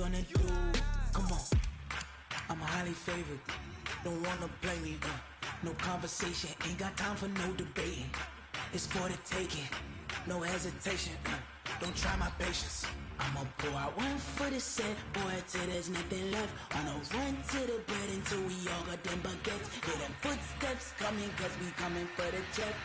gonna do? Come on, I'm highly favored. Don't wanna play me, no conversation, ain't got time for no debating. It's for the taking, no hesitation, don't try my patience. I'ma pour out one for the set, boy, till there's nothing left. On a run to the bread until we all got them baguettes. Hear them footsteps coming, cause we coming for the check.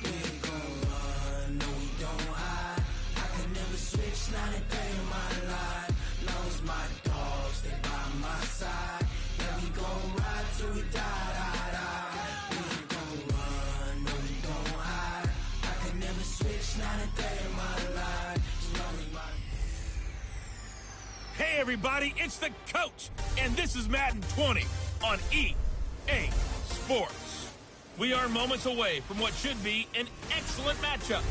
We ain't gon' run, no we don't hide. I can never switch, not a day in my life. Long as my dogs stay by my side. Yeah, we gon' ride till we die, die, die. We ain't gon' run, no we don't hide. I can never switch, not a day in my life. Long as my... Hey everybody, it's the coach, and this is Madden 20 on EA Sports. We are moments away from what should be an excellent matchup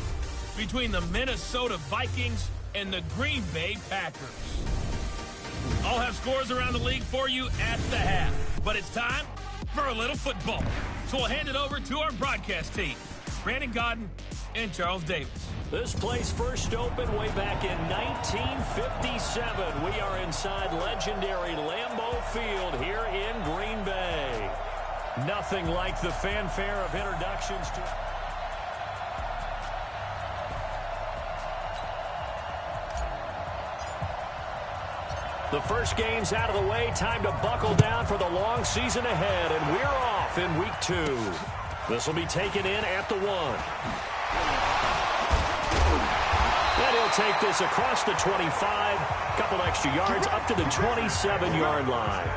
between the Minnesota Vikings and the Green Bay Packers. I'll have scores around the league for you at the half, but it's time for a little football. So we'll hand it over to our broadcast team, Brandon Godden and Charles Davis. This place first opened way back in 1957. We are inside legendary Lambeau Field here in Green Bay. Nothing like the fanfare of introductions to... The first game's out of the way. Time to buckle down for the long season ahead, and we're off in week 2. This will be taken in at the 1. And he'll take this across the 25, couple extra yards up to the 27-yard line.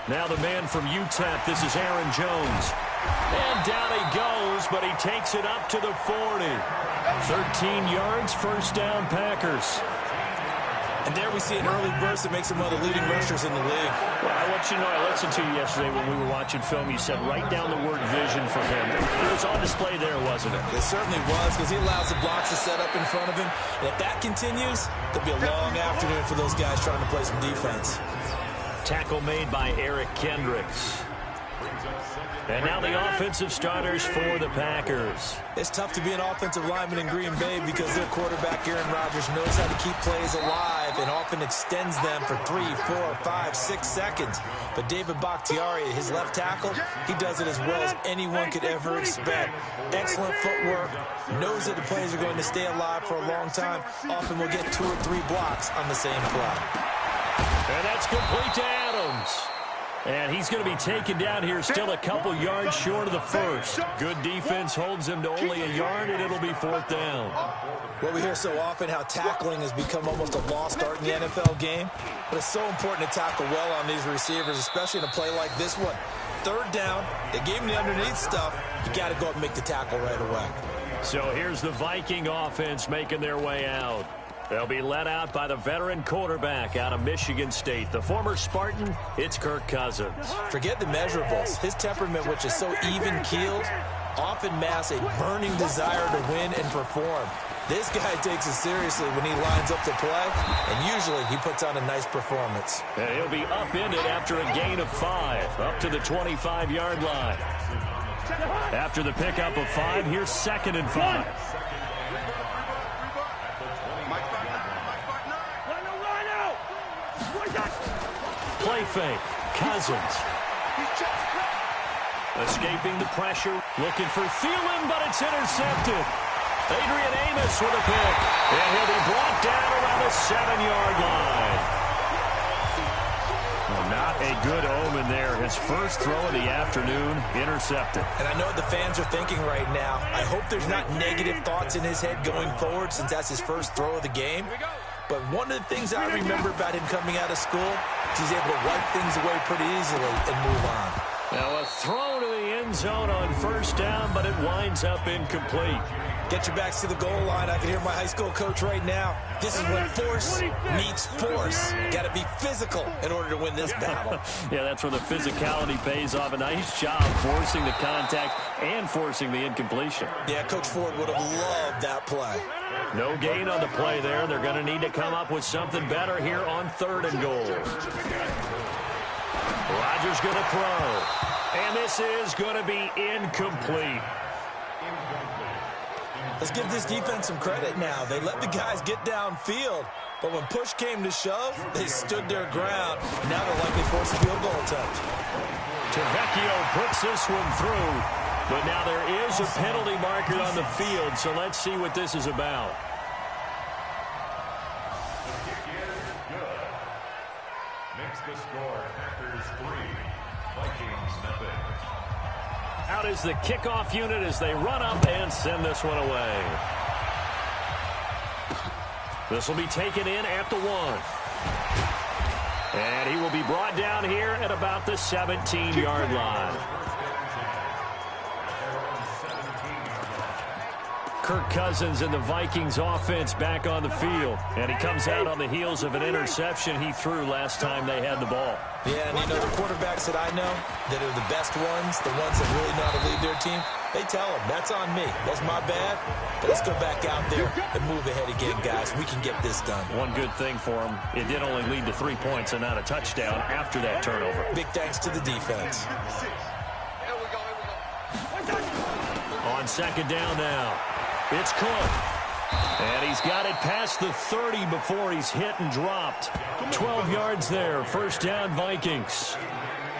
Now the man from UTEP, this is Aaron Jones. And down he goes, but he takes it up to the 40. 13 yards, first down Packers. And there we see an early burst that makes him one of the leading rushers in the league. Well, I want you to know, I listened to you yesterday when we were watching film. You said write down the word vision for him. It was on display there, wasn't it? It certainly was, because he allows the blocks to set up in front of him. And if that continues, there'll be a long afternoon for those guys trying to play some defense. Tackle made by Eric Kendricks. And now the offensive starters for the Packers. It's tough to be an offensive lineman in Green Bay because their quarterback, Aaron Rodgers, knows how to keep plays alive and often extends them for 3, 4, 5, 6 seconds. But David Bakhtiari, his left tackle, he does it as well as anyone could ever expect. Excellent footwork, knows that the plays are going to stay alive for a long time. Often will get 2 or 3 blocks on the same play. And that's complete to Adams. And he's going to be taken down here still a couple yards short of the first. Good defense holds him to only a yard, and it'll be 4th down. Well, we hear so often how tackling has become almost a lost art in the NFL game. But it's so important to tackle well on these receivers, especially in a play like this one. 3rd down, they gave him the underneath stuff. You got to go up and make the tackle right away. So here's the Viking offense making their way out. They'll be led out by the veteran quarterback out of Michigan State. The former Spartan, it's Kirk Cousins. Forget the measurables. His temperament, which is so even-keeled, often masks a burning desire to win and perform. This guy takes it seriously when he lines up to play, and usually he puts on a nice performance. And he'll be upended after a gain of 5, up to the 25-yard line. After the pickup of 5, here's 2nd and 5. Play fake. Cousins. Escaping the pressure. Looking for Thielen, but it's intercepted. Adrian Amos with a pick. And he'll be brought down around the 7-yard line. Well, not a good omen there. His first throw of the afternoon, intercepted. And I know what the fans are thinking right now. I hope there's not negative thoughts in his head going forward since that's his first throw of the game. But one of the things I remember about him coming out of school is he's able to wipe things away pretty easily and move on. Now a throw to the end zone on 1st down, but it winds up incomplete. Get your backs to the goal line. I can hear my high school coach right now. This is when force meets force. Got to be physical in order to win this battle. Yeah, that's where the physicality pays off. A nice job forcing the contact and forcing the incompletion. Yeah, Coach Ford would have loved that play. No gain on the play there. They're going to need to come up with something better here on 3rd and goal. Rodgers going to throw. And this is going to be incomplete. Let's give this defense some credit now. They let the guys get downfield, but when push came to shove, they stood their ground. Now they're likely forced a field goal attempt. Tavecchio puts this one through, but now there is a penalty marker on the field, so let's see what this is about. Makes the score Packers 3, Vikings nothing. Out is the kickoff unit as they run up and send this one away. This will be taken in at the 1. And he will be brought down here at about the 17-yard line. Kirk Cousins and the Vikings offense back on the field. And he comes out on the heels of an interception he threw last time they had the ball. Yeah, and you know, the quarterbacks that I know that are the best ones, the ones that really know how to lead their team, they tell them, that's on me. That's my bad. But let's go back out there and move ahead again, guys. We can get this done. One good thing for him, it did only lead to 3 points and not a touchdown after that turnover. Big thanks to the defense. On 2nd down now, it's Cook. And he's got it past the 30 before he's hit and dropped. 12 yards there, 1st down Vikings.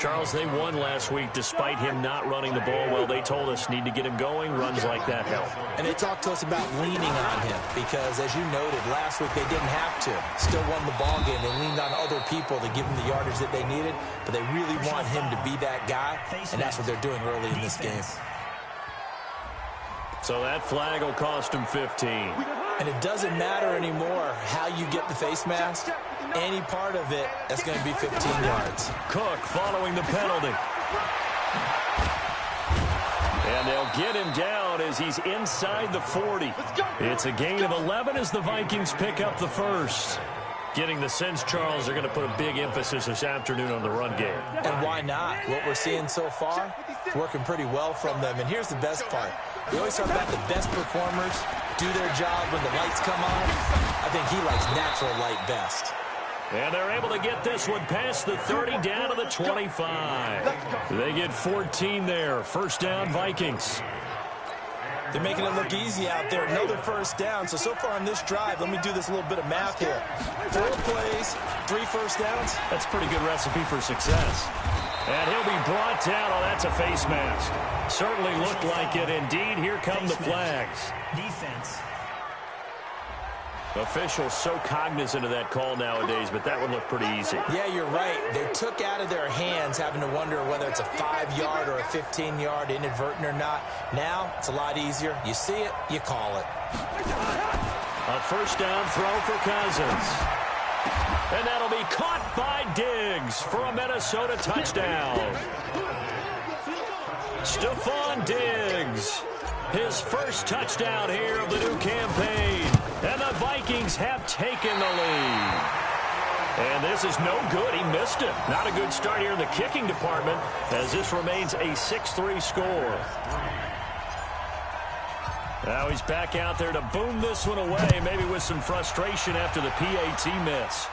Charles, they won last week despite him not running the ball well. They told us need to get him going. Runs like that help. And they talked to us about leaning on him because, as you noted, last week they didn't have to. Still won the ball game. They leaned on other people to give them the yardage that they needed, but they really want him to be that guy, and that's what they're doing early in this game. So that flag will cost him 15. And it doesn't matter anymore how you get the face mask. Any part of it, that's going to be 15 yards. Cook following the penalty. And they'll get him down as he's inside the 40. It's a gain of 11 as the Vikings pick up the first. Getting the sense, Charles, they're going to put a big emphasis this afternoon on the run game. And why not? What we're seeing so far, it's working pretty well from them. And here's the best part. We always talk about the best performers do their job when the lights come on. I think he likes natural light best. And they're able to get this one past the 30 down to the 25. They get 14 there. 1st down Vikings. They're making it look easy out there. Another 1st down. So far on this drive, let me do this little bit of math here. 4 plays, 3 1st downs. That's a pretty good recipe for success. And he'll be brought down. Oh, that's a face mask. Certainly looked like it. Indeed, here come the flags. Defense. Officials so cognizant of that call nowadays, but that would look pretty easy. Yeah, you're right. They took out of their hands having to wonder whether it's a 5-yard or a 15-yard inadvertent or not. Now, it's a lot easier. You see it, you call it. A 1st down throw for Cousins. And that'll be caught by Diggs for a Minnesota touchdown. Stephon Diggs, his 1st touchdown here of the new campaign. And the Vikings have taken the lead. And this is no good. He missed it. Not a good start here in the kicking department as this remains a 6-3 score. Now he's back out there to boom this one away, maybe with some frustration after the PAT miss.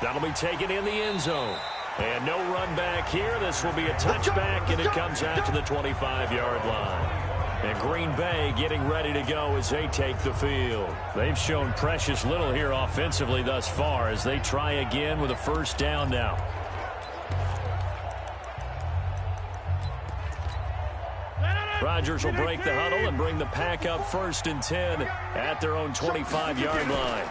That'll be taken in the end zone. And no run back here. This will be a touchback, and it comes out to the 25-yard line. And Green Bay getting ready to go as they take the field. They've shown precious little here offensively thus far as they try again with a 1st down now. Rodgers will break the huddle and bring the pack up 1st and 10 at their own 25-yard line.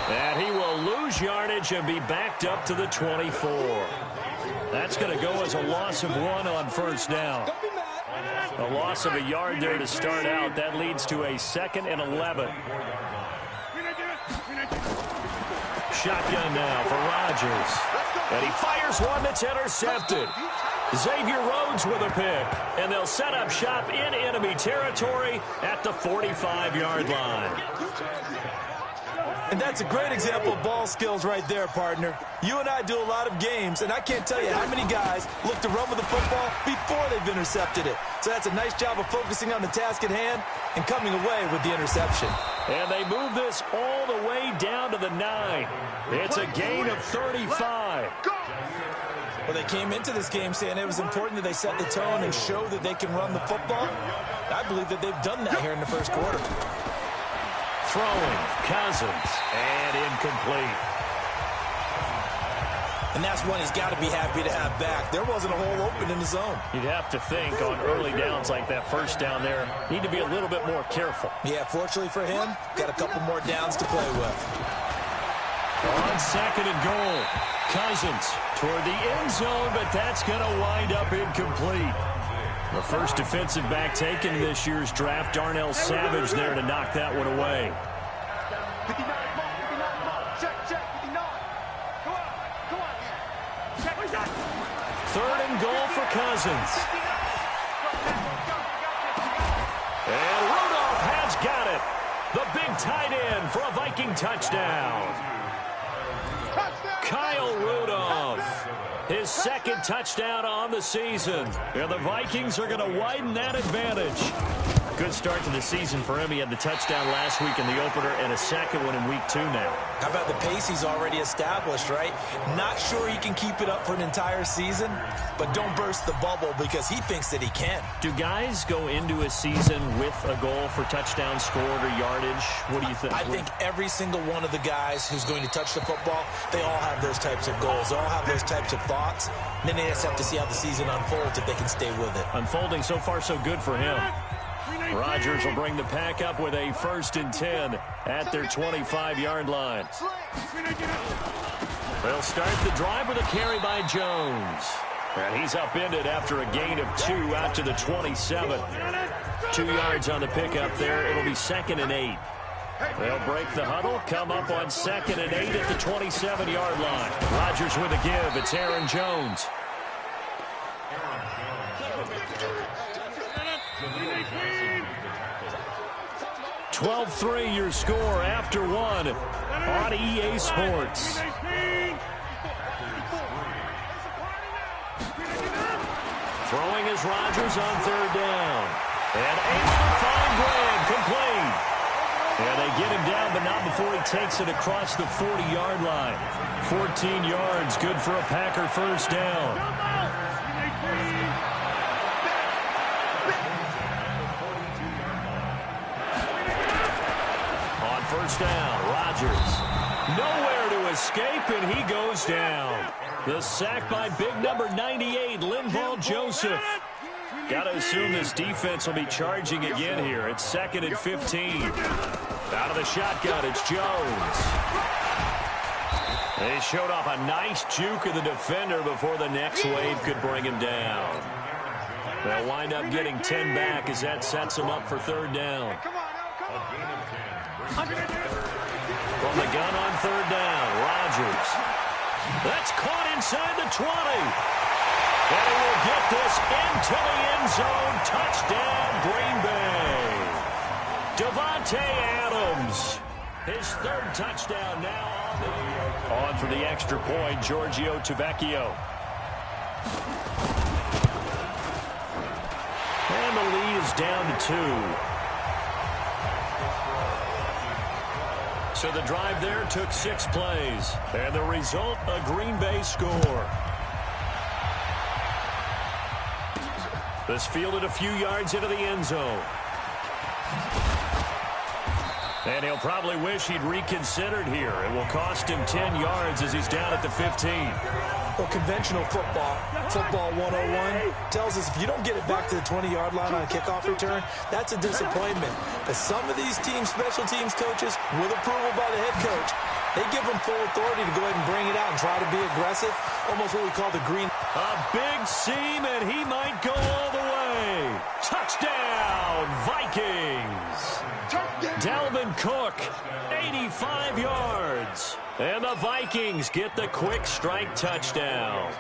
And he will lose yardage and be backed up to the 24. That's going to go as a loss of 1 on 1st down. A loss of a yard there to start out. That leads to a 2nd and 11. Shotgun now for Rodgers. And he fires one that's intercepted. Xavier Rhodes with a pick, and they'll set up shop in enemy territory at the 45-yard line. And that's a great example of ball skills right there, partner. You and I do a lot of games, and I can't tell you how many guys look to run with the football before they've intercepted it. So that's a nice job of focusing on the task at hand and coming away with the interception. And they move this all the way down to the 9. It's a gain of 35. Well, they came into this game saying it was important that they set the tone and show that they can run the football. I believe that they've done that here in the first quarter. Throwing, Cousins, and incomplete. And that's one he's got to be happy to have back. There wasn't a hole open in the zone. You'd have to think on early downs like that first down there, need to be a little bit more careful. Yeah, fortunately for him, got a couple more downs to play with. On second and goal, Cousins toward the end zone, but that's going to wind up incomplete. The first defensive back taken in this year's draft, Darnell Savage, there to knock that one away. Third and goal for Cousins. And Rudolph has got it. The big tight end for a Viking touchdown. Kyle Rudolph, his second touchdown on the season. And the Vikings are going to widen that advantage. Good start to the season for him. He had the touchdown last week in the opener and a second one in week 2 now. How about the pace he's already established, right? Not sure he can keep it up for an entire season, but don't burst the bubble because he thinks that he can. Do guys go into a season with a goal for touchdown scored or yardage? What do you think? I think every single one of the guys who's going to touch the football, they all have those types of goals. They all have those types of thoughts. And then they just have to see how the season unfolds if they can stay with it. Unfolding so far so good for him. Rodgers will bring the pack up with a 1st and 10 at their 25-yard line. They'll start the drive with a carry by Jones. And he's upended after a gain of 2 out to the 27. 2 yards on the pickup there. It'll be 2nd and 8. They'll break the huddle, come up on 2nd and 8 at the 27-yard line. Rodgers with a give. It's Aaron Jones. 12-3 your score after 1 on EA Sports. Throwing is Rodgers on 3rd down. And able to find Graham, complete. And they get him down, but not before he takes it across the 40-yard line. 14 yards, good for a Packer 1st down. On 1st down, Rodgers. Nowhere to escape, and he goes down. The sack by big number 98, Linval Joseph. Got to assume this defense will be charging again here. It's 2nd and 15. Out of the shotgun, it's Jones. They showed off a nice juke of the defender before the next wave could bring him down. They'll wind up getting 10 back as that sets them up for 3rd down. From the gun on 3rd down, Rodgers. That's caught inside the 20. And he will get this into the end zone. Touchdown, Green Bay. Devontae Adams. His 3rd touchdown now on for the extra point, Giorgio Tavecchio. And the lead is down to 2. So the drive there took 6 plays. And the result, a Green Bay score. This fielded a few yards into the end zone. And he'll probably wish he'd reconsidered here. It will cost him 10 yards as he's down at the 15. Well, conventional football 101, tells us if you don't get it back to the 20-yard line on a kickoff return, that's a disappointment. But some of these teams, special teams coaches, with approval by the head coach, they give them full authority to go ahead and bring it out and try to be aggressive, almost what we call the green. A big seam, and he might go all the way. Touchdown, Vikings. Dalvin Cook, 85 yards. And the Vikings get the quick strike touchdown.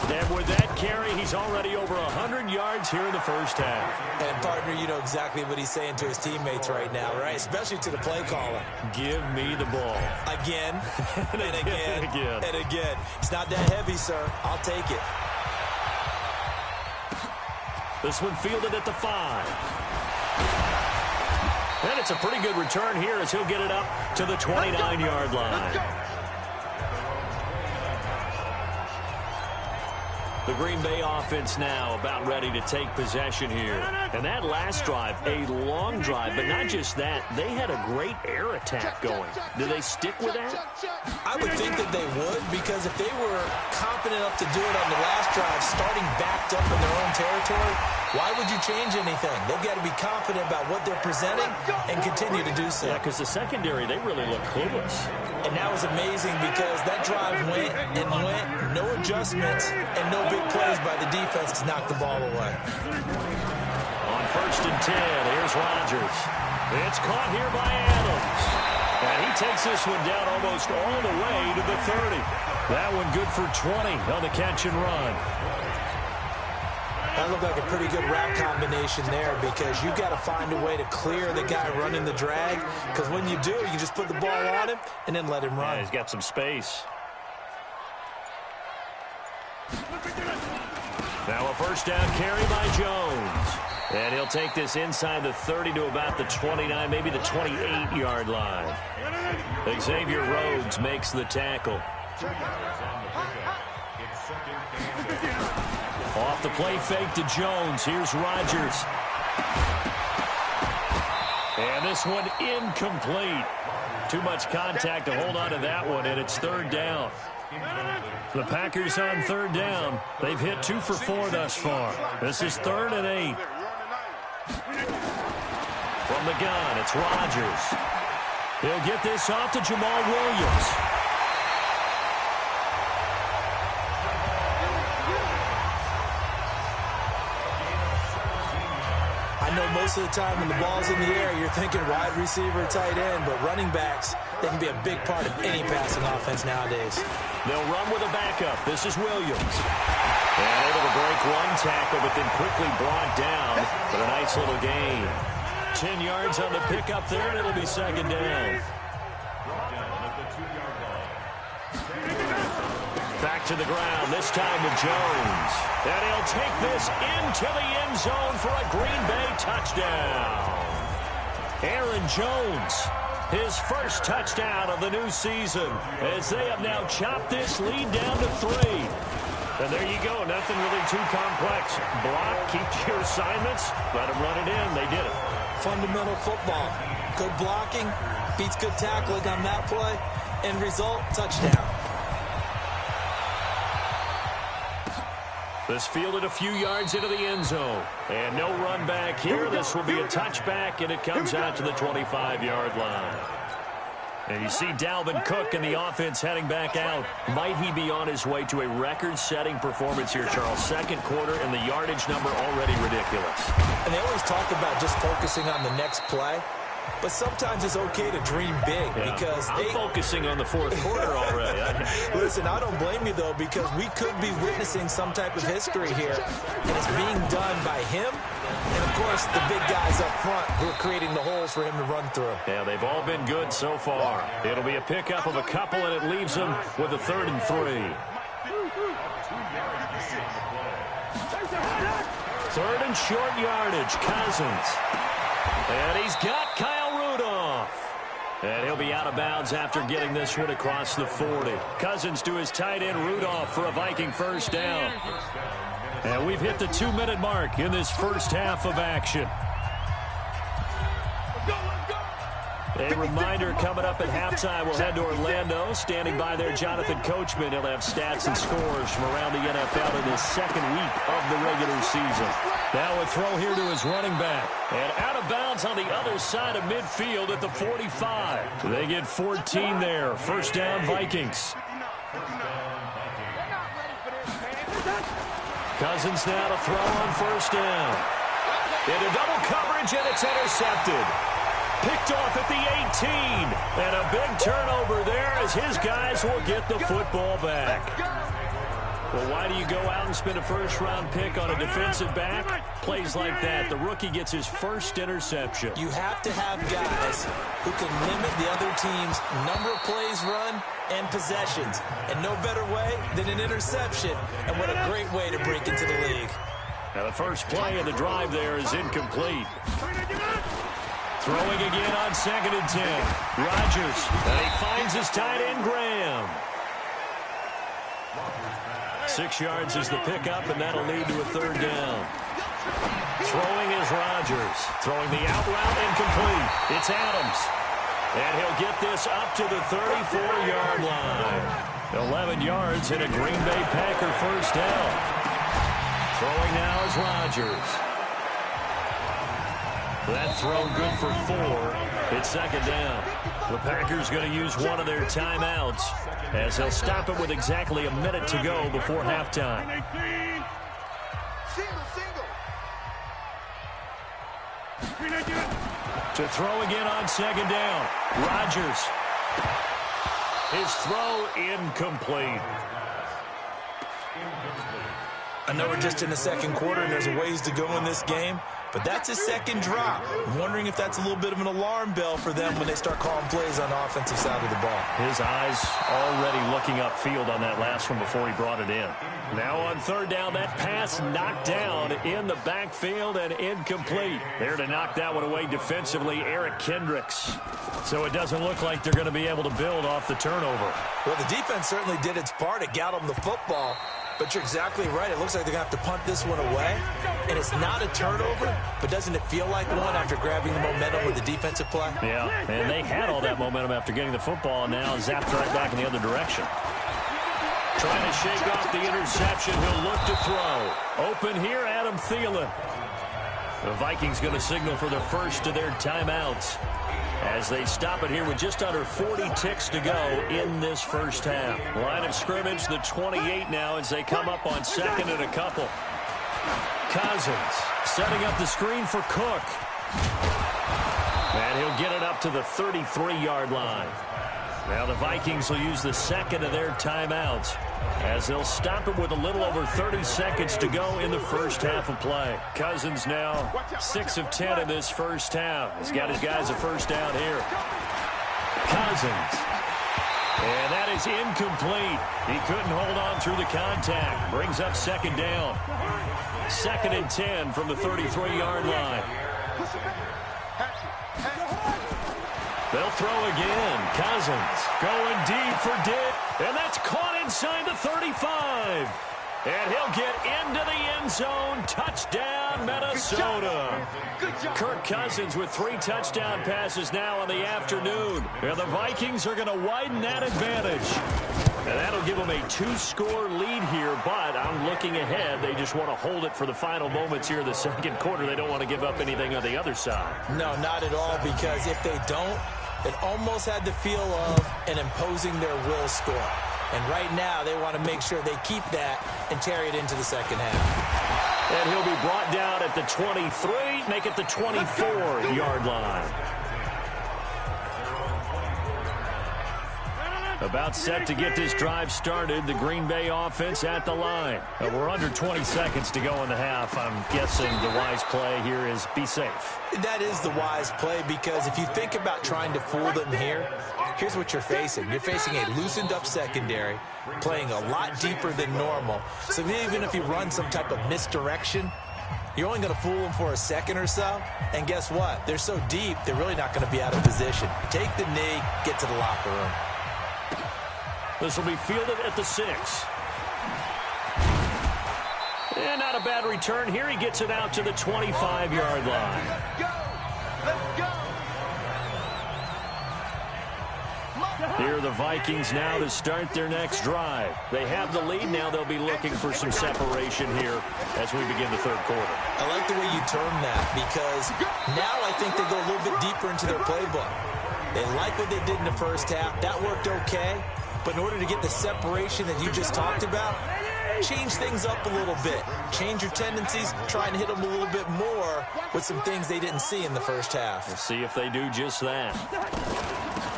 And with that carry, he's already over 100 yards here in the first half. And, partner, you know exactly what he's saying to his teammates right now, right? Especially to the play caller. Give me the ball. Again, and again, and again. and again. It's not that heavy, sir. I'll take it. This one fielded at the 5. And it's a pretty good return here as he'll get it up to the 29-yard line. The Green Bay offense now about ready to take possession here. And that last drive, a long drive, but not just that. They had a great air attack going. Do they stick with that? I would think that they would, because if they were confident enough to do it on the last drive, starting backed up in their own territory, why would you change anything? They've got to be confident about what they're presenting and continue to do so. Yeah, because the secondary, they really look clueless. And that was amazing because that drive went and went, no adjustments, and no big plays by the defense to knock the ball away. On 1st and 10, here's Rodgers. It's caught here by Adams. And he takes this one down almost all the way to the 30. That one good for 20 on the catch and run. That looked like a pretty good route combination there because you got to find a way to clear the guy running the drag, because when you do, you just put the ball on him and then let him run. Yeah, he's got some space. Now a first down carry by Jones. And he'll take this inside the 30 to about the 29, maybe the 28-yard line. Xavier Rhodes makes the tackle. Off the play fake to Jones. Here's Rodgers. And this one incomplete. Too much contact to hold on to that one, and it's 3rd down. The Packers on 3rd down. They've hit 2 for 4 thus far. This is 3rd and 8. From the gun, it's Rodgers. He'll get this off to Jamal Williams. I know most of the time when the ball's in the air, you're thinking wide receiver, tight end, but running backs, they can be a big part of any passing offense nowadays. They'll run with a backup. This is Williams. And able to break one tackle, but then quickly brought down for a nice little gain. 10 yards on the pickup there, and it'll be 2nd down. Back to the ground, this time with Jones. And he'll take this into the end zone for a Green Bay touchdown. Aaron Jones, his first touchdown of the new season, as they have now chopped this lead down to 3. And there you go, nothing really too complex. Block, keep to your assignments, let them run it in. They did it. Fundamental football. Good blocking, beats good tackling on that play, end result, touchdown. This fielded a few yards into the end zone. And no run back here. This will be a touchback, and it comes out to the 25-yard line. And you see Dalvin Cook and the offense heading back out. Might he be on his way to a record-setting performance here, Charles? 2nd quarter, and the yardage number already ridiculous. And they always talk about just focusing on the next play. But sometimes it's okay to dream big, because I'm focusing on the 4th quarter already. Listen, I don't blame you, though, because we could be witnessing some type of history here, and it's being done by him and, of course, the big guys up front who are creating the holes for him to run through. Yeah, they've all been good so far. It'll be a pickup of a couple, and it leaves them with a 3rd and 3. 3rd and short yardage, Cousins. And he's got Kyle Rudolph. And he'll be out of bounds after getting this one across the 40. Cousins to his tight end, Rudolph, for a Viking first down. And we've hit the 2-minute mark in this first half of action. A reminder, coming up at halftime, we'll head to Orlando. Standing by there, Jonathan Coachman. He'll have stats and scores from around the NFL in his 2nd week of the regular season. Now a throw here to his running back. And out of bounds on the other side of midfield at the 45. They get 14 there. First down, Vikings. Cousins now to throw on first down. Into double coverage, and it's intercepted. Picked off at the 18. And a big turnover there as his guys will get the football back. Well, why do you go out and spend a first-round pick on a defensive back? Plays like that, the rookie gets his first interception. You have to have guys who can limit the other team's number of plays run and possessions. And no better way than an interception. And what a great way to break into the league. Now the first play of the drive there is incomplete. Throwing again on 2nd and 10. Rodgers, and he finds his tight end, Graham. 6 yards is the pickup, and that'll lead to a 3rd down. Throwing is Rodgers. Throwing the out route incomplete. It's Adams. And he'll get this up to the 34-yard line. 11 yards and a Green Bay Packer first down. Throwing now is Rodgers. That throw good for 4. It's 2nd down. The Packers going to use one of their timeouts as they'll stop it with exactly a minute to go before halftime. To throw again on 2nd down. Rodgers. His throw incomplete. I know we're just in the 2nd quarter and there's a ways to go in this game, but that's his 2nd drop. I'm wondering if that's a little bit of an alarm bell for them when they start calling plays on the offensive side of the ball. His eyes already looking upfield on that last one before he brought it in. Now on 3rd down, that pass knocked down in the backfield and incomplete. There to knock that one away defensively, Eric Kendricks. So it doesn't look like they're going to be able to build off the turnover. Well, the defense certainly did its part. It got them the football. But you're exactly right. It looks like they're going to have to punt this one away. And it's not a turnover, but doesn't it feel like one after grabbing the momentum with the defensive play? Yeah, and they had all that momentum after getting the football, and now zapped right back in the other direction. Trying to shake off the interception. He'll look to throw. Open here, Adam Thielen. The Vikings going to signal for the first of their timeouts as they stop it here with just under 40 ticks to go in this first half. Line of scrimmage, the 28 now as they come up on 2nd and a couple. Cousins setting up the screen for Cook. And he'll get it up to the 33-yard line. Now the Vikings will use the 2nd of their timeouts as they'll stop it with a little over 30 seconds to go in the first half of play. Cousins now 6 of 10 in this first half. He's got his guys a first down here. Cousins. And that is incomplete. He couldn't hold on through the contact. Brings up 2nd down. 2nd and 10 from the 33-yard line. They'll throw again. Cousins going deep for Dick. And that's caught inside the 35. And he'll get into the end zone. Touchdown, Minnesota. Kirk Cousins with 3 touchdown passes now on the afternoon. And the Vikings are going to widen that advantage. And that'll give them a 2-score lead here, but I'm looking ahead. They just want to hold it for the final moments here in the 2nd quarter. They don't want to give up anything on the other side. No, not at all, because if they don't, it almost had the feel of an imposing their will score. And right now, they want to make sure they keep that and carry it into the 2nd half. And he'll be brought down at the 23, make it the 24-yard line. About set to get this drive started. The Green Bay offense at the line. We're under 20 seconds to go in the half. I'm guessing the wise play here is be safe. That is the wise play, because if you think about trying to fool them here, here's what you're facing. You're facing a loosened up secondary, playing a lot deeper than normal. So even if you run some type of misdirection, you're only going to fool them for a second or so. And guess what? They're so deep, they're really not going to be out of position. Take the knee, get to the locker room. This will be fielded at the 6. And not a bad return here. He gets it out to the 25-yard line. Here are the Vikings now to start their next drive. They have the lead. Now they'll be looking for some separation here as we begin the 3rd quarter. I like the way you term that, because now I think they go a little bit deeper into their playbook. They like what they did in the first half. That worked okay. But in order to get the separation that you just talked about, change things up a little bit. Change your tendencies, try and hit them a little bit more with some things they didn't see in the first half. We'll see if they do just that.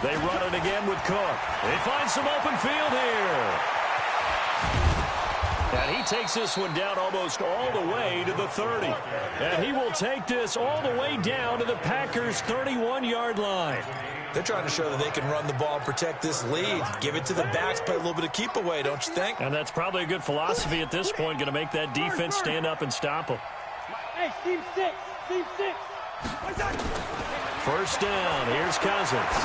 They run it again with Cook. They find some open field here. And he takes this one down almost all the way to the 30. And he will take this all the way down to the Packers' 31-yard line. They're trying to show that they can run the ball and protect this lead. Give it to the backs, play a little bit of keep away, don't you think? And that's probably a good philosophy at this point, going to make that defense stand up and stop them. Hey, team 6, team 6. First down, here's Cousins.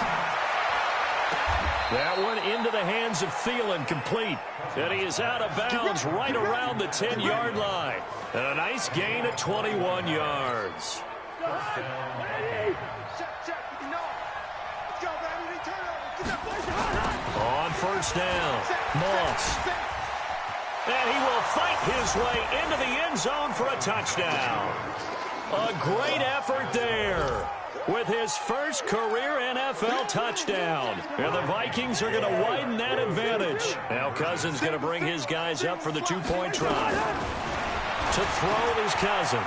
That one into the hands of Thielen, complete. And he is out of bounds right around the 10-yard line. And a nice gain of 21 yards. On first down, Moss. And he will fight his way into the end zone for a touchdown. A great effort there with his first career NFL touchdown. And the Vikings are going to widen that advantage. Now Cousins going to bring his guys up for the two-point try. To throw is Cousins.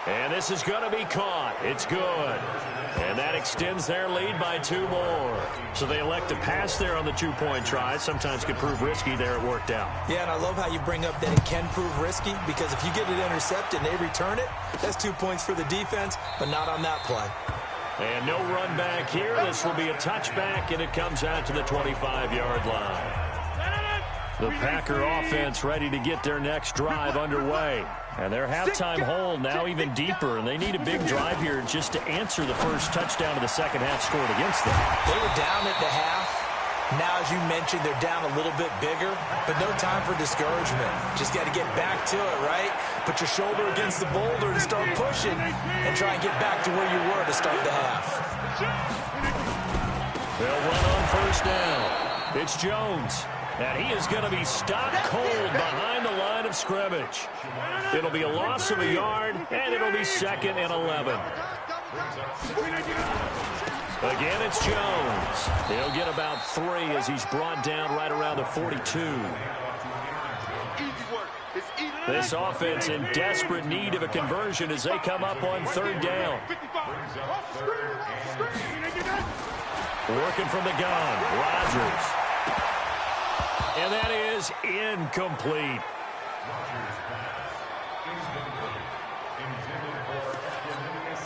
And this is going to be caught. It's good. And that extends their lead by 2 more. So they elect to pass there on the two-point try. Sometimes could prove risky there. It worked out. Yeah, and I love how you bring up that it can prove risky, because if you get it intercepted and they return it, that's 2 points for the defense, but not on that play. And no run back here. This will be a touchback, and it comes out to the 25-yard line. The Packer offense ready to get their next drive underway. And their halftime hole now even deeper, and they need a big drive here just to answer the first touchdown of the second half scored against them. They were down at the half. Now, as you mentioned, they're down a little bit bigger, but no time for discouragement. Just got to get back to it, right? Put your shoulder against the boulder and start pushing and try and get back to where you were to start the half. They'll run on first down. It's Jones. And he is going to be stopped cold behind the line of scrimmage. It'll be a loss of a yard, and it'll be 2nd and 11. Again, it's Jones. He'll get about 3 as he's brought down right around the 42. This offense in desperate need of a conversion as they come up on 3rd down. Working from the gun, Rodgers. And that is incomplete.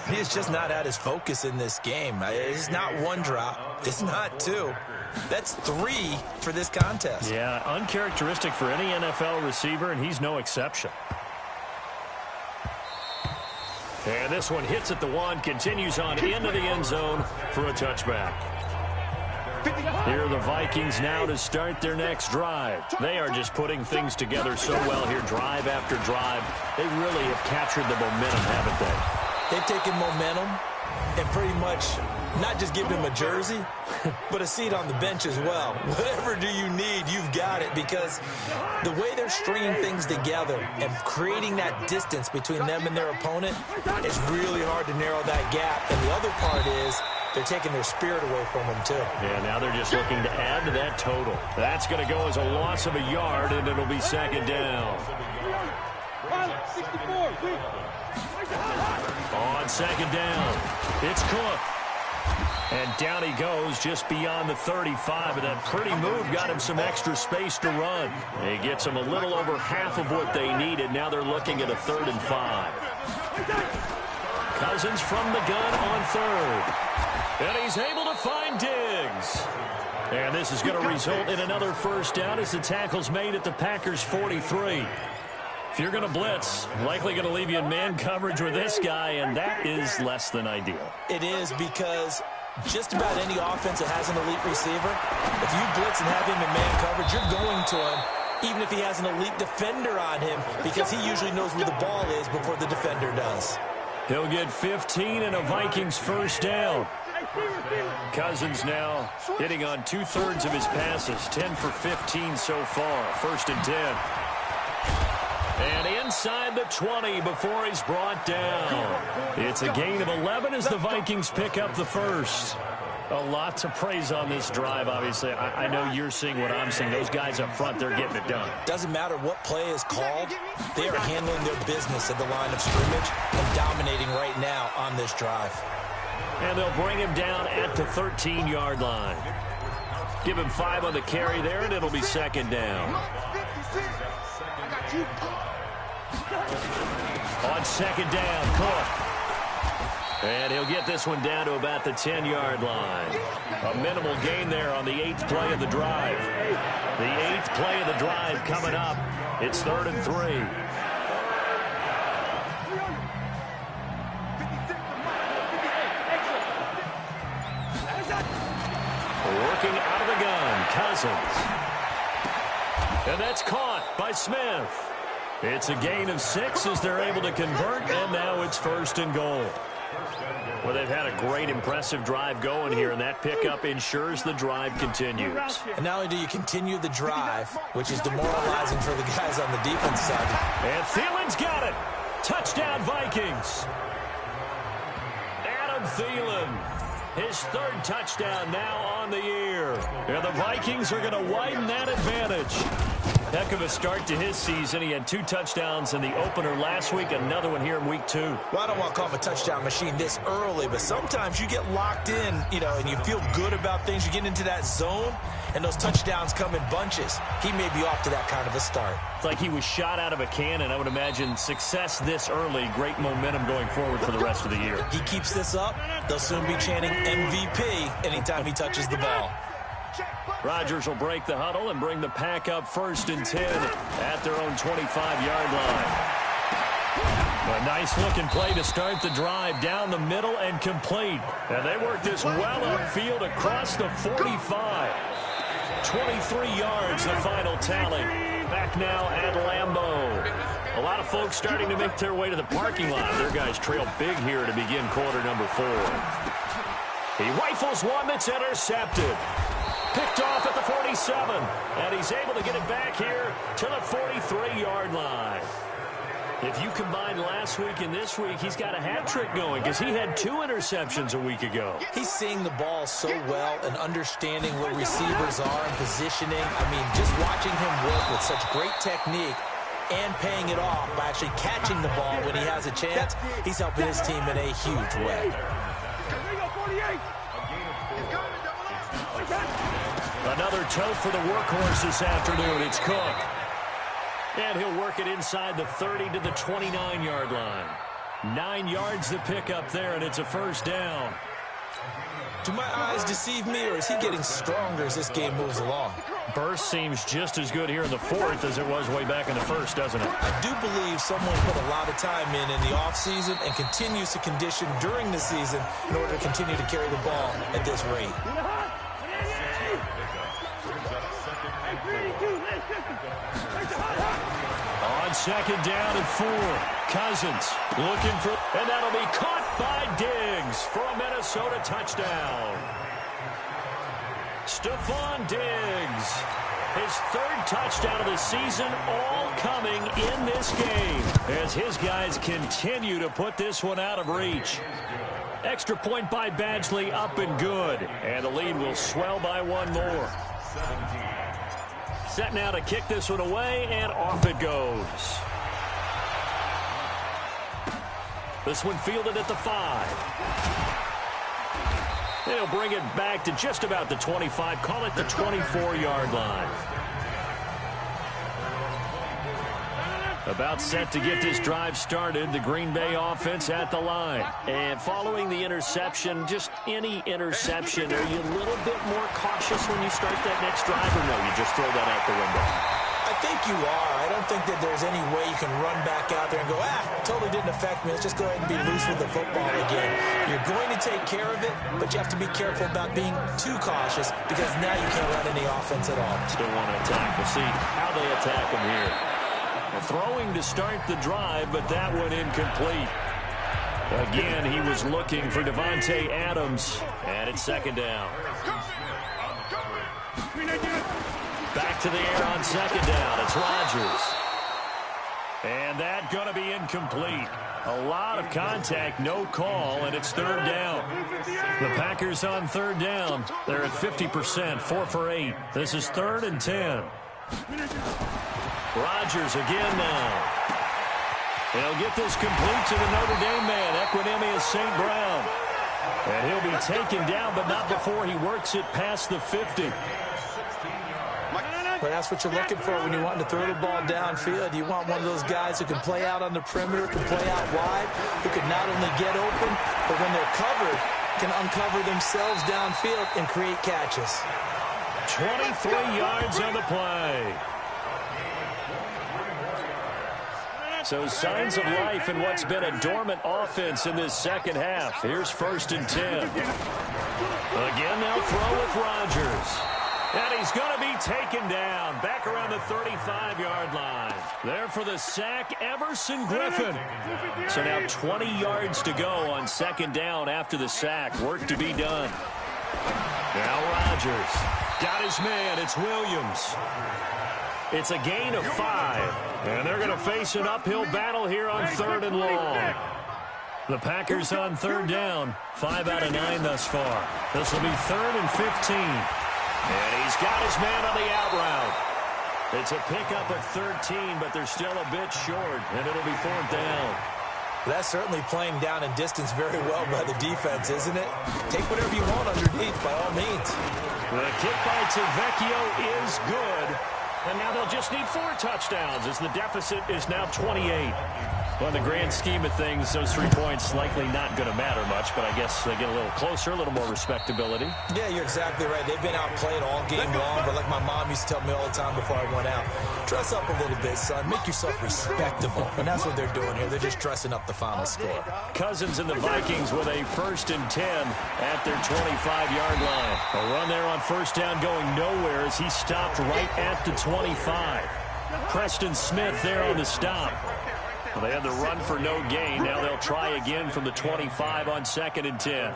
He's just not at his focus in this game. It's not 1 drop. It's not 2. That's 3 for this contest. Yeah, uncharacteristic for any NFL receiver, and he's no exception. And this one hits at the 1, continues on into the end zone for a touchback. Here are the Vikings now to start their next drive. They are just putting things together so well here, drive after drive. They really have captured the momentum, haven't they? They've taken momentum and pretty much not just given him a jersey, but a seat on the bench as well. Whatever do you need, you've got it, because the way they're stringing things together and creating that distance between them and their opponent, it's really hard to narrow that gap. And the other part is they're taking their spirit away from them, too. Yeah, now they're just looking to add to that total. That's going to go as a loss of a yard, and it'll be 2nd down. On 2nd down, it's Cook. And down he goes just beyond the 35, and that pretty move got him some extra space to run. He gets them a little over half of what they needed. Now they're looking at a 3rd and 5. Cousins from the gun on 3rd. And he's able to find Diggs. And this is going to result in another first down as the tackle's made at the Packers' 43. If you're going to blitz, likely going to leave you in man coverage with this guy, and that is less than ideal. It is, because just about any offense that has an elite receiver, if you blitz and have him in man coverage, you're going to him, even if he has an elite defender on him, because he usually knows where the ball is before the defender does. He'll get 15 and a Vikings first down. Cousins now hitting on 2/3 of his passes, 10 for 15 so far. 1st and 10. And inside the 20 before he's brought down. It's a gain of 11 as the Vikings pick up the first. A lot to praise on this drive, obviously. I know you're seeing what I'm seeing. Those guys up front, they're getting it done. Doesn't matter what play is called. They are handling their business at the line of scrimmage and dominating right now on this drive. And they'll bring him down at the 13-yard line. Give him 5 on the carry there, and it'll be 2nd down. On second down, Cook. And he'll get this one down to about the 10-yard line. A minimal gain there on the 8th play of the drive. The 8th play of the drive coming up. It's 3rd and 3. Working out of the gun, Cousins. And that's caught by Smith. It's a gain of 6 as they're able to convert, and now it's 1st and goal. Well, they've had a great, impressive drive going here, and that pickup ensures the drive continues. And not only do you continue the drive, which is demoralizing for the guys on the defense side. And Thielen's got it. Touchdown, Vikings. Adam Thielen, his 3rd touchdown now on the year. And the Vikings are going to widen that advantage. Heck of a start to his season. He had 2 touchdowns in the opener last week, another one here in week 2. Well, I don't want to call him a touchdown machine this early, but sometimes you get locked in, and you feel good about things. You get into that zone, and those touchdowns come in bunches. He may be off to that kind of a start. It's like he was shot out of a cannon. I would imagine success this early, great momentum going forward for the rest of the year. He keeps this up, they'll soon be chanting MVP anytime he touches the ball. Rodgers will break the huddle and bring the pack up 1st and 10 at their own 25-yard line. A nice-looking play to start the drive down the middle and complete. And they work this well upfield across the 45. 23 yards, the final tally. Back now at Lambeau. A lot of folks starting to make their way to the parking lot. Their guys trail big here to begin quarter number 4. He rifles one that's intercepted. Picked off at the 47, and he's able to get it back here to the 43-yard line. If you combine last week and this week, he's got a hat trick going because he had 2 interceptions a week ago. He's seeing the ball so well and understanding where receivers are and positioning. I mean, just watching him work with such great technique and paying it off by actually catching the ball when he has a chance, he's helping his team in a huge way. Another tote for the workhorse this afternoon. It's Cook. And he'll work it inside the 30 to the 29-yard line. 9 yards to pick up there, and it's a 1st down. Do my eyes deceive me, or is he getting stronger as this game moves along? Burst seems just as good here in the 4th as it was way back in the 1st, doesn't it? I do believe someone put a lot of time in the offseason and continues to condition during the season in order to continue to carry the ball at this rate. On second down and 4, Cousins looking for, and that'll be caught by Diggs for a Minnesota touchdown. Stephon Diggs, his 3rd touchdown of the season, all coming in this game as his guys continue to put this one out of reach. Extra point by Badgley, up and good, and the lead will swell by 1 more. Set now to kick this one away, and off it goes. This one fielded at the 5. They'll bring it back to just about the 25, call it the 24-yard line. About set to get this drive started, the Green Bay offense at the line. And following the interception, just any interception, are you a little bit more cautious when you start that next drive, or no, you just throw that out the window? I think you are. I don't think that there's any way you can run back out there and go, totally didn't affect me. Let's just go ahead and be loose with the football again. You're going to take care of it, but you have to be careful about being too cautious because now you can't run any offense at all. Still want to attack. We'll see how they attack him here. Throwing to start the drive, but that one incomplete. Again, he was looking for Devontae Adams, and it's 2nd down. Back to the air on 2nd down. It's Rodgers. And that going to be incomplete. A lot of contact, no call, and it's 3rd down. The Packers on 3rd down. They're at 50%, 4 for 8. This is 3rd and 10. Rodgers again now. He'll get this complete to the Notre Dame man, Equanimeous St. Brown. And he'll be taken down, but not before he works it past the 50. But that's what you're looking for when you're wanting to throw the ball downfield. You want one of those guys who can play out on the perimeter, can play out wide, who can not only get open, but when they're covered, can uncover themselves downfield and create catches. 23 yards on the play. So signs of life in what's been a dormant offense in this second half. Here's 1st and 10. Again, they'll throw with Rodgers. And he's going to be taken down back around the 35-yard line. There for the sack, Everson Griffin. So now 20 yards to go on 2nd down after the sack. Work to be done. Now Rodgers got his man. It's Williams. It's a gain of 5. And they're going to face an uphill battle here on 3rd and long. The Packers on 3rd down. 5 out of 9 thus far. This will be 3rd and 15. And he's got his man on the out route. It's a pickup of 13, but they're still a bit short, and it'll be 4th down. That's certainly playing down in distance very well by the defense, isn't it? Take whatever you want underneath, by all means. The kick by Tavecchio is good. And now they'll just need 4 touchdowns as the deficit is now 28. Well, in the grand scheme of things, those 3 points likely not going to matter much, but I guess they get a little closer, a little more respectability. Yeah, you're exactly right. They've been outplayed all game long, but like my mom used to tell me all the time before I went out, dress up a little bit, son. Make yourself respectable. And that's what they're doing here. They're just dressing up the final score. Cousins and the Vikings with a 1st and 10 at their 25-yard line. A run there on 1st down going nowhere as he stopped right at the 25. Preston Smith there on the stop. Well, they had the run for no gain. Now they'll try again from the 25 on 2nd and 10.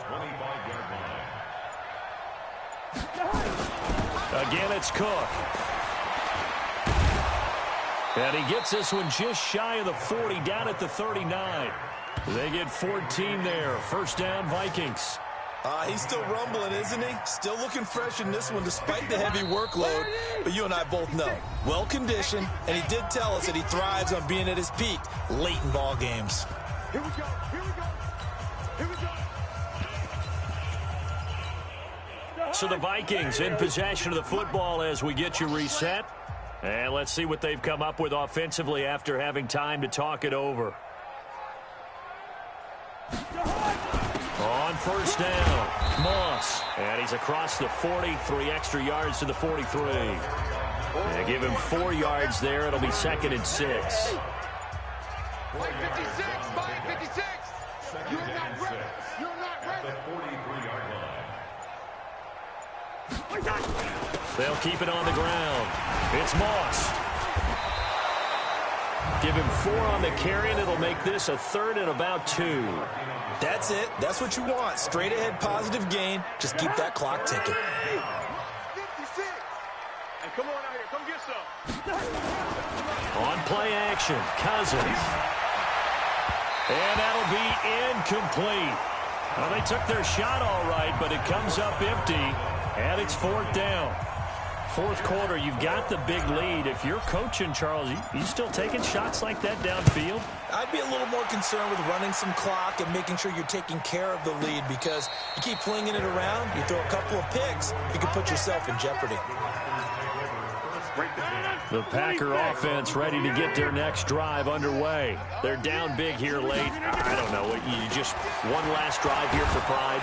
Again, it's Cook. And he gets this one just shy of the 40, down at the 39. They get 14 there. 1st down, Vikings. He's still rumbling, isn't he? Still looking fresh in this one despite the heavy workload. But you and I both know, well-conditioned, and he did tell us that he thrives on being at his peak late in ball games. Here we go, here we go, here we go. So the Vikings in possession of the football as we get you reset. And let's see what they've come up with offensively after having time to talk it over. On 1st down, Moss. And he's across the 40, 3 extra yards to the 43. They give him 4 yards there. It'll be 2nd and 6. 556, 556. You're not ready. You're not ready. The 43-yard line. They'll keep it on the ground. It's Moss. Give him 4 on the carry, and it'll make this a 3rd and about 2. That's it. That's what you want. Straight ahead, positive gain. Just keep that clock ticking. 56. Hey, come on out here. Come get some. On play action, Cousins. And that'll be incomplete. Well, they took their shot all right, but it comes up empty, and it's 4th down. 4th quarter, you've got the big lead. If you're coaching, Charles, you still taking shots like that downfield? I'd be a little more concerned with running some clock and making sure you're taking care of the lead, because you keep flinging it around, you throw a couple of picks, you can put yourself in jeopardy. The Packer offense ready to get their next drive underway. They're down big here late. I don't know. You just one last drive here for pride.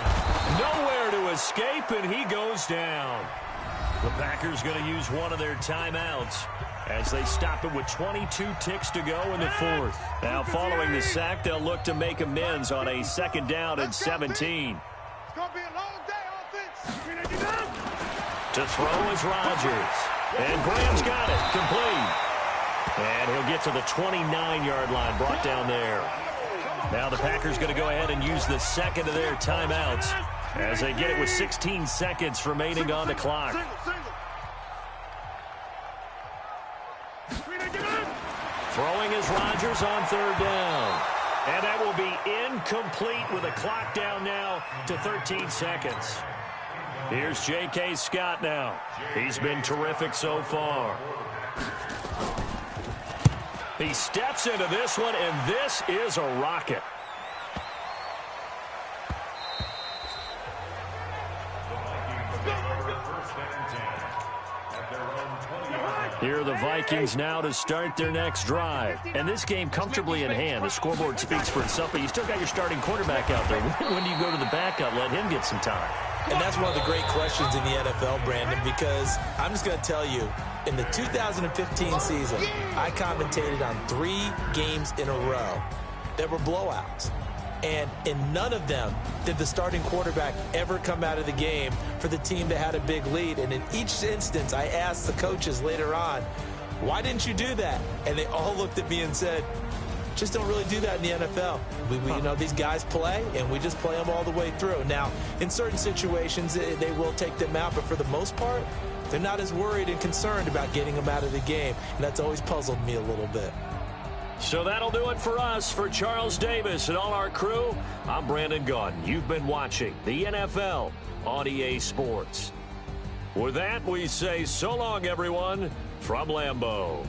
Nowhere to escape, and he goes down. The Packers going to use one of their timeouts as they stop it with 22 ticks to go in the 4th. Now, following the sack, they'll look to make amends on a 2nd down and 17. It's going to be a long day, offense. To throw is Rodgers. And Graham's got it. Complete. And he'll get to the 29-yard line, brought down there. Now the Packers going to go ahead and use the 2nd of their timeouts as they get it with 16 seconds remaining on the clock. Throwing is Rodgers on 3rd down. And that will be incomplete with a clock down now to 13 seconds. Here's J.K. Scott now. He's been terrific so far. He steps into this one, and this is a rocket. The Vikings first and 10 at their own 20-yard Here are the Vikings now to start their next drive. And this game comfortably in hand. The scoreboard speaks for itself, but you still got your starting quarterback out there. When do you go to the backup, let him get some time? And that's one of the great questions in the NFL, Brandon, because I'm just going to tell you, in the 2015 season, I commentated on 3 games in a row that were blowouts. And in none of them did the starting quarterback ever come out of the game for the team that had a big lead. And in each instance, I asked the coaches later on, why didn't you do that? And they all looked at me and said, just don't really do that in the NFL. You know, these guys play, and we just play them all the way through. Now, in certain situations, they will take them out, but for the most part, they're not as worried and concerned about getting them out of the game. And that's always puzzled me a little bit. So that'll do it for us. For Charles Davis and all our crew, I'm Brandon Gaudin. You've been watching the NFL on EA Sports. With that, we say so long, everyone, from Lambeau.